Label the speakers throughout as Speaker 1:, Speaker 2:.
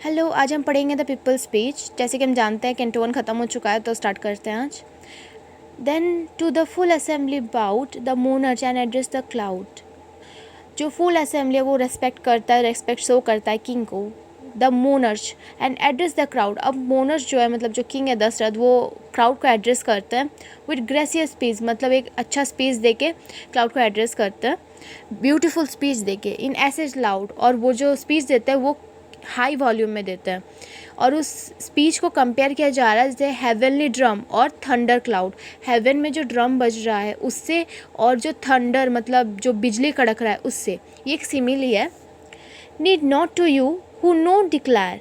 Speaker 1: Hello, आज हम पढ़ेंगे द पीपल स्पीच। जैसे कि हम जानते हैं कैंटो 1 ख़त्म हो चुका है, तो स्टार्ट करते हैं आज। Then to the full assembly bout the monarch and address the cloud. जो फुल असेंबली है वो रेस्पेक्ट करता है, रेस्पेक्ट शो करता है किंग को। The monarch and address the crowd. अब मोनर्च जो है मतलब जो किंग है दशरथ, वो क्राउड को एड्रेस करते हैं विद ग्रेसियस स्पीच, मतलब एक अच्छा स्पीच देके क्राउड को एड्रेस करते हैं, ब्यूटीफुल स्पीच देके इन एसेज लाउड। और वो जो स्पीच देते हैं वो हाई वॉल्यूम में देते हैं। और उस स्पीच को कंपेयर किया जा रहा है जैसे हेवनली ड्रम और थंडर क्लाउड। हेवन में जो ड्रम बज रहा है उससे, और जो थंडर मतलब जो बिजली कड़क रहा है उससे, ये एक सिमिली है। Need not to you who know declare.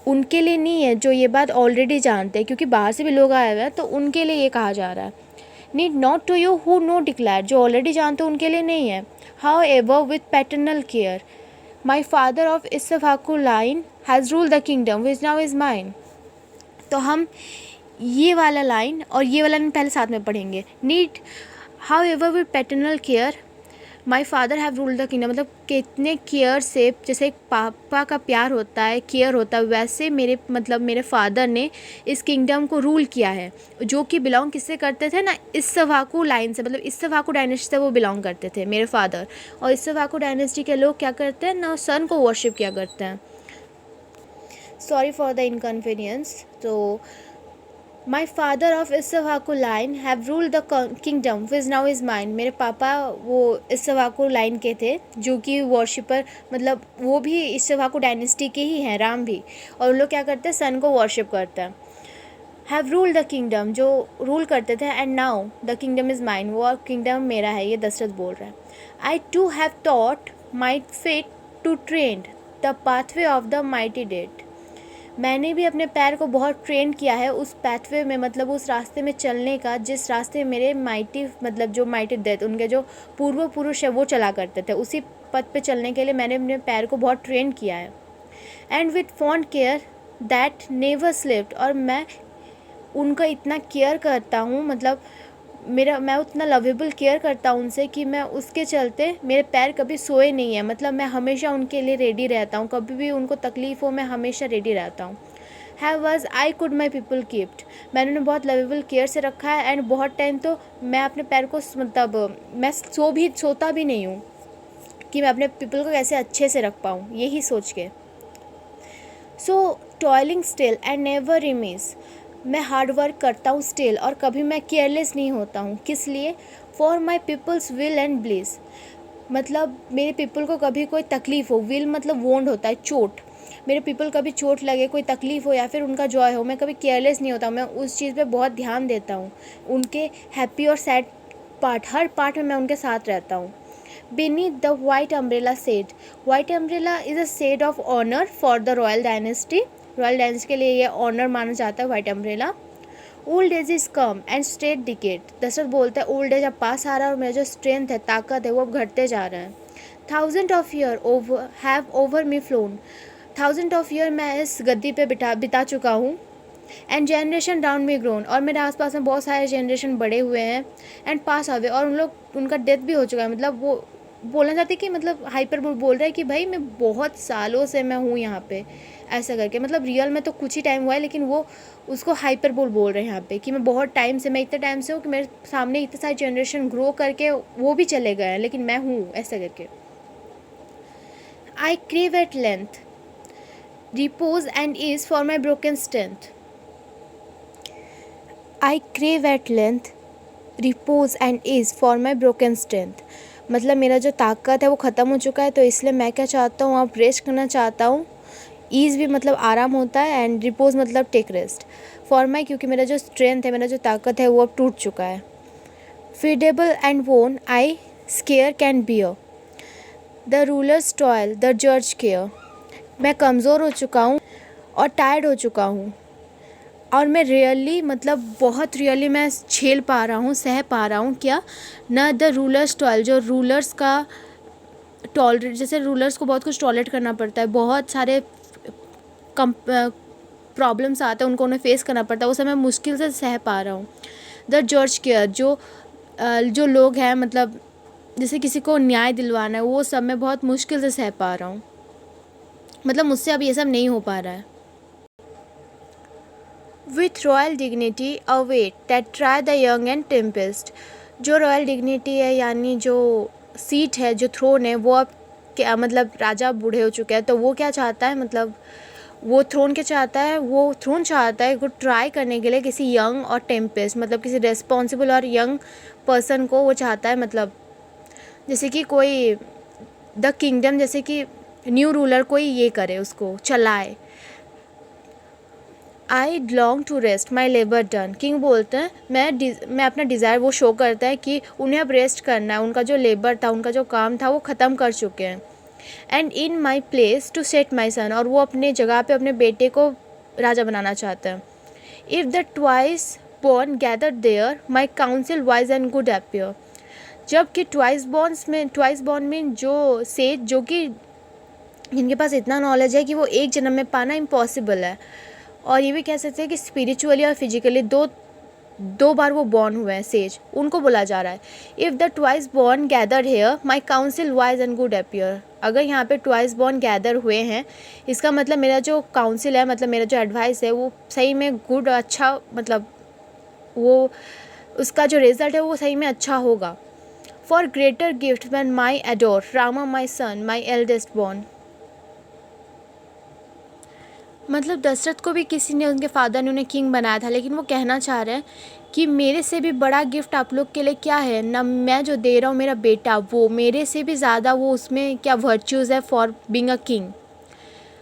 Speaker 1: उनके लिए नहीं है जो ये बात ऑलरेडी जानते हैं, क्योंकि बाहर से भी लोग आए हुए हैं, तो उनके लिए ये कहा जा रहा है। Need not to you who know declare, जो ऑलरेडी जानते हैं उनके लिए नहीं है। However with paternal care my father of Ikshvaku line has rule the kingdom which now is mine. तो हम ये वाला लाइन और ये वाला लाइन पहले साथ में पढ़ेंगे। Need how ever with paternal care my father have rule the kingdom, मतलब कितने केयर से, जैसे एक पापा का प्यार होता है, केयर होता है, वैसे मेरे फादर ने इस किंगडम को रूल किया है, जो कि बिलोंग किससे करते थे ना, इस्सहाकू लाइन से, मतलब इस्सहाकू डायनेस्टी से वो बिलोंग करते थे मेरे फादर। और इस्सहाकू डायनेस्टी के लोग क्या करते हैं ना, सन को वर्शिप किया करते हैं। Sorry for the inconvenience. तो my father of Ikshvaku line have rule the kingdom which now is mine. मेरे पापा वो इस्सहाकू लाइन के थे, जो कि वर्शिपर, मतलब वो भी इस्सहाकू डायनेस्टी के ही हैं, राम भी। और उन लोग क्या करते हैं, सन को वर्शिप करते हैं। हैव रूल द किंगडम, जो रूल करते थे, and now the kingdom is mine, वो किंगडम मेरा है, ये दशरथ बोल रहा है। I too have thought my fate to tread the pathway of the mighty dead. मैंने भी अपने पैर को बहुत ट्रेन किया है उस पैथवे में, मतलब उस रास्ते में चलने का जिस रास्ते में मेरे माइटी, मतलब जो माइटी डेथ, उनके जो पूर्व पुरुष है वो चला करते थे, उसी पथ पे चलने के लिए मैंने अपने पैर को बहुत ट्रेन किया है। And with fond care that never slipped, और मैं उनका इतना केयर करता हूँ, मतलब मैं उतना लवेबल केयर करता हूँ उनसे कि मैं उसके चलते मेरे पैर कभी सोए नहीं है, मतलब मैं हमेशा उनके लिए रेडी रहता हूँ, कभी भी उनको तकलीफ़ हो मैं हमेशा रेडी रहता हूँ। Have was I could my people keeped, मैंने उन्हें बहुत लवेबल केयर से रखा है। एंड बहुत टाइम तो मैं अपने पैर को, मतलब मैं सोता भी नहीं हूँ कि मैं अपने पीपल को कैसे अच्छे से रख पाऊँ, यही सोच के। सो टॉयलिंग स्टिल एंड नेवर रिमीज, मैं हार्ड वर्क करता हूँ स्टिल, और कभी मैं केयरलेस नहीं होता हूँ। किस लिए? For my people's will and bliss, मतलब मेरे पीपल को कभी कोई तकलीफ़ हो, विल मतलब वोंड होता है चोट, मेरे पीपल कभी चोट लगे, कोई तकलीफ़ हो या फिर उनका जॉय हो, मैं कभी केयरलेस नहीं होता, मैं उस चीज़ पे बहुत ध्यान देता हूँ। उनके हैप्पी और सैड पार्ट, हर पार्ट में मैं उनके साथ रहता हूँ। Beneath the white umbrella shade, white umbrella is a shade of honor for the royal dynasty, royal dynasty के लिए ये ऑनर माना जाता है white umbrella. Old age is come and strength decayed, Dasharatha बोलता है ओल्ड एज अब पास आ रहा है और मेरा जो स्ट्रेंथ है, ताकत है, वो अब घटते जा रहा है। Thousand of year over have over me phloem, thousand of year मैं इस गद्दी पे बिता चुका हूँ। And generation round me grown, और मेरे आसपास में बहुत सारे जनरेशन बड़े हुए हैं। एंड पास अवे, और उन लोग, उनका डेथ भी हो चुका है, मतलब वो बोलना चाहते कि, मतलब हाइपर बोल रहा है कि भाई मैं बहुत सालों से मैं हूँ यहाँ पे, ऐसा करके, मतलब रियल में तो कुछ ही टाइम हुआ है, लेकिन वो उसको हाइपर बोल रहे हैं यहाँ पे कि मैं बहुत टाइम से, मैं इतने टाइम से हूँ कि मेरे सामने इतने सारे जनरेशन ग्रो करके वो भी चले गए हैं, लेकिन मैं हूँ, ऐसा करके। I crave at length repose and ease for my broken strength, I crave at length repose and ease for my broken strength, मतलब मेरा जो ताकत है वो ख़त्म हो चुका है, तो इसलिए मैं क्या चाहता हूँ, आप रेस्ट करना चाहता हूँ। ईज़ भी मतलब आराम होता है, एंड रिपोज मतलब टेक रेस्ट। फॉर माई, क्योंकि मेरा जो स्ट्रेंथ है, मेरा जो ताकत है वो अब टूट चुका है। फीडेबल एंड वोन I square can bear, the rulers toil the जज केयर, मैं कमज़ोर हो चुका हूँ और टायर्ड हो चुका हूँ, और मैं रियली, मतलब बहुत रियली मैं झेल पा रहा हूँ, सह पा रहा हूँ क्या ना, द रूलर्स टॉयल, जो रूलर्स का टॉलरेट, जैसे रूलर्स को बहुत कुछ टॉलरेट करना पड़ता है, बहुत सारे प्रॉब्लम्स आते हैं, उनको उन्हें फेस करना पड़ता है, वो सब मैं मुश्किल से सह पा रहा हूँ। द जज केयर, जो लोग हैं, मतलब जैसे किसी को न्याय दिलवाना है, वो सब मैं बहुत मुश्किल से सह पा रहा हूँ। मतलब मुझसे अब ये सब नहीं हो पा रहा है। With royal dignity await that try the young and Tempest. जो रॉयल डिग्निटी है यानी जो सीट है, जो थ्रोन है, वो अब क्या मतलब राजा बूढ़े हो चुके हैं, तो वो क्या चाहता है, मतलब वो थ्रोन क्या चाहता है, वो थ्रोन चाहता है को ट्राई करने के लिए किसी यंग और टेम्पेस्ट, मतलब किसी रेस्पॉन्सिबल और यंग पर्सन को वो चाहता है, मतलब जैसे कि कोई द किंगडम, जैसे कि न्यू रूलर कोई ये करे, उसको चलाए। I long to rest my labour done. King बोलते हैं मैं अपना डिज़ायर, वो शो करता है कि उन्हें अब रेस्ट करना है, उनका जो लेबर था, उनका जो काम था वो ख़त्म कर चुके हैं। And in my place to set my son, और वो अपने जगह पे अपने बेटे को राजा बनाना चाहते हैं। If the twice born gather there my council wise and good appear. जबकि ट्वाइस बॉर्न में जो सेज, जो कि जिनके पास इतना नॉलेज है कि वो एक जन्म में पाना इम्पॉसिबल है, और ये भी कह सकते हैं कि स्पिरिचुअली और फिजिकली दो बार वो बॉर्न हुए हैं सेज, उनको बोला जा रहा है। If the twice born gather here my council wise and good appear. अगर यहाँ पे ट्वाइस बॉर्न गैदर हुए हैं, इसका मतलब मेरा जो काउंसिल है, मतलब मेरा जो एडवाइस है, वो सही में गुड, अच्छा, मतलब वो उसका जो रिजल्ट है वो सही में अच्छा होगा। For greater gift than my adore Rama my son my eldest born. मतलब दशरथ को भी किसी ने, उनके फादर ने उन्हें किंग बनाया था, लेकिन वो कहना चाह रहे हैं कि मेरे से भी बड़ा गिफ्ट आप लोग के लिए क्या है ना, मैं जो दे रहा हूँ मेरा बेटा, वो मेरे से भी ज़्यादा, वो उसमें क्या वर्च्यूज़ है for being a king.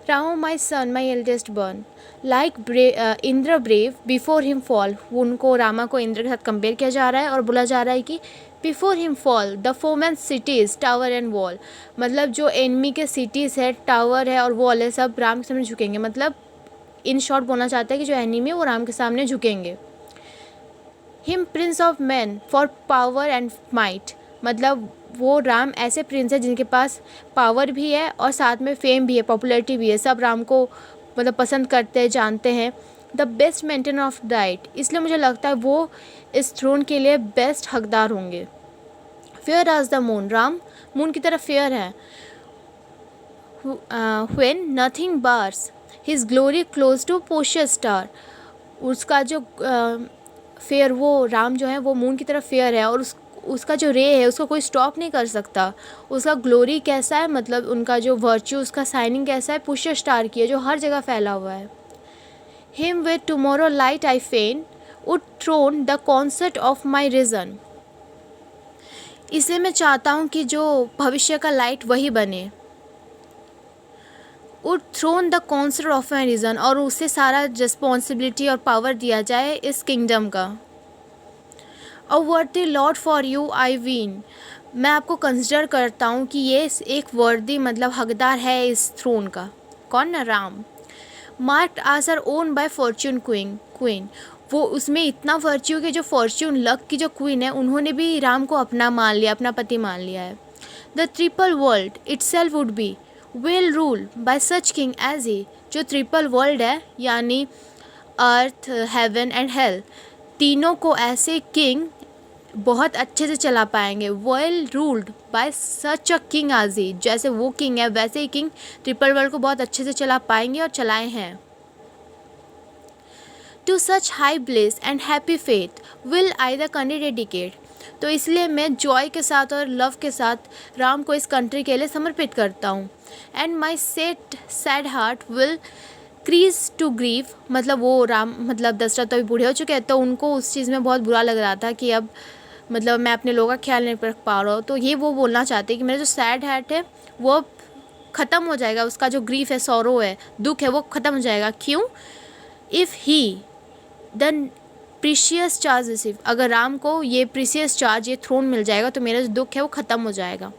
Speaker 1: Rama my son my eldest born like Indra brave before him fall. उनको, रामा को इंद्र के साथ कंपेयर किया जा रहा है और बोला जा रहा है कि before him fall the फोमैन cities tower and wall. मतलब जो एनिमी के सिटीज़ है, टावर है और वॉल है, सब राम के सामने झुकेंगे। मतलब इन शॉर्ट बोलना चाहता है कि जो एनिमी है वो राम के सामने झुकेंगे। Him Prince of man for power and might. मतलब वो राम ऐसे प्रिंस है जिनके पास पावर भी है और साथ में फेम भी है, पॉपुलैरिटी भी है, सब राम को मतलब पसंद करते हैं, जानते हैं। The best maintainer of diet, इसलिए मुझे लगता है वो इस थ्रोन के लिए बेस्ट हकदार होंगे। Fair as the moon, Ram moon की तरफ फेयर है। When nothing bars his glory close to precious star. उसका जो फेयर, वो राम जो है वो मून की तरफ फेयर है, और उसका जो रे है उसको कोई स्टॉप नहीं कर सकता। उसका ग्लोरी कैसा है, मतलब उनका जो वर्च्यू, उसका साइनिंग कैसा है, पुष्य स्टार की है, जो हर जगह फैला हुआ है। Him with tomorrow light I fain would throne the consort of my region. इसलिए मैं चाहता हूँ कि जो भविष्य का लाइट वही बने। Would throne the consort of my region, और उसे सारा रिस्पॉन्सिबिलिटी और पावर दिया जाए इस किंगडम का। A worthy lord for you I ween. मैं आपको कंसिडर करता हूँ कि ये एक वर्दी, मतलब हकदार है इस थ्रोन का। कौन ना, Ram. Marked as our own by fortune queen. वो उसमें इतना वर्च्यू कि जो फॉर्च्यून लक की जो क्वीन है, उन्होंने भी राम को अपना मान लिया, अपना पति मान लिया है। The triple world itself would be well ruled by such king as he. जो ट्रिपल वर्ल्ड है यानी अर्थ, हेवन एंड हेल, तीनों को ऐसे किंग बहुत अच्छे से चला पाएंगे। Well ruled by such a king आजी, जैसे वो किंग है वैसे ही किंग ट्रिपल वर्ल्ड को बहुत अच्छे से चला पाएंगे और चलाए हैं। To such high bliss and happy faith will I the country dedicate. तो इसलिए मैं जॉय के साथ और लव के साथ राम को इस कंट्री के लिए समर्पित करता हूँ। And my sad heart will क्रीज टू ग्रीफ। मतलब वो राम, मतलब दशरथ तो अभी बूढ़े हो चुके हैं, तो उनको उस चीज़ में बहुत बुरा लग रहा था कि अब मतलब मैं अपने लोगों का ख्याल नहीं रख पा रहा हूँ। तो ये वो बोलना चाहते हैं कि मेरा जो सैड हार्ट है वो अब ख़त्म हो जाएगा, उसका जो ग्रीफ है, सौरो है, दुख है, वो ख़त्म हो जाएगा। क्यों? If he then precious charge receive. अगर राम को ये प्रीशियस चार्ज, ये थ्रोन मिल जाएगा तो मेरा जो दुख है वो ख़त्म हो जाएगा।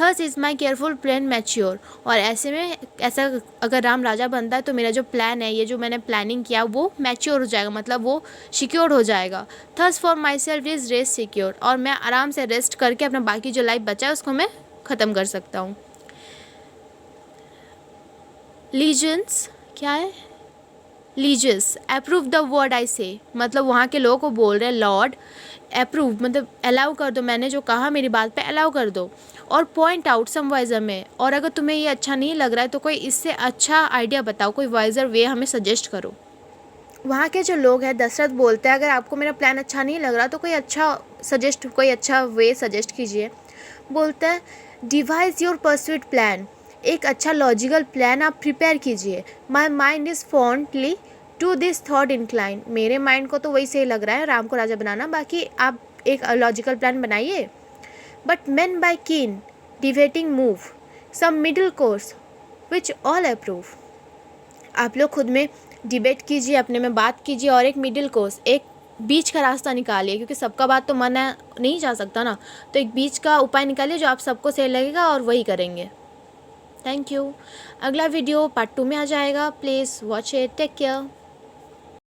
Speaker 1: Thus is my careful plan mature. और ऐसे में ऐसा अगर राम राजा बनता है तो मेरा जो प्लान है, ये जो मैंने प्लानिंग किया वो मैच्योर हो जाएगा, मतलब वो सिक्योर हो जाएगा। Thus for myself is rest secure. और मैं आराम से रेस्ट करके अपना बाकी जो लाइफ बचा है उसको मैं ख़त्म कर सकता हूँ। लीजेंस क्या है? लीजियस अप्रूव द वर्ड आई से, मतलब वहाँ के लोगों को बोल रहे हैं लॉर्ड अप्रूव मतलब अलाउ कर दो, मैंने जो कहा मेरी बात पे अलाउ कर दो। और पॉइंट आउट सम वाइजर में, और अगर तुम्हें ये अच्छा नहीं लग रहा है तो कोई इससे अच्छा आइडिया बताओ, कोई वाइजर वे हमें सजेस्ट करो। वहाँ के जो लोग हैं दशरथ बोलते हैं अगर आपको मेरा प्लान अच्छा नहीं लग रहा तो कोई अच्छा वे सजेस्ट कीजिए। बोलते हैं डिवाइस योर परस्यूट प्लान, एक अच्छा लॉजिकल प्लान आप प्रिपेयर कीजिए। My mind is fondly to this thought incline, मेरे माइंड को तो वही सही लग रहा है राम को राजा बनाना, बाकी आप एक लॉजिकल प्लान बनाइए। But men by keen debating move some middle course which all approve, आप लोग खुद में डिबेट कीजिए, अपने में बात कीजिए और एक मिडिल कोर्स, एक बीच का रास्ता निकालिए, क्योंकि सबका बात तो माना नहीं जा सकता ना, तो एक बीच का उपाय निकालिए जो आप सबको सही लगेगा और वही करेंगे। Thank you. अगला वीडियो पार्ट 2 में आ जाएगा, please watch it, take care.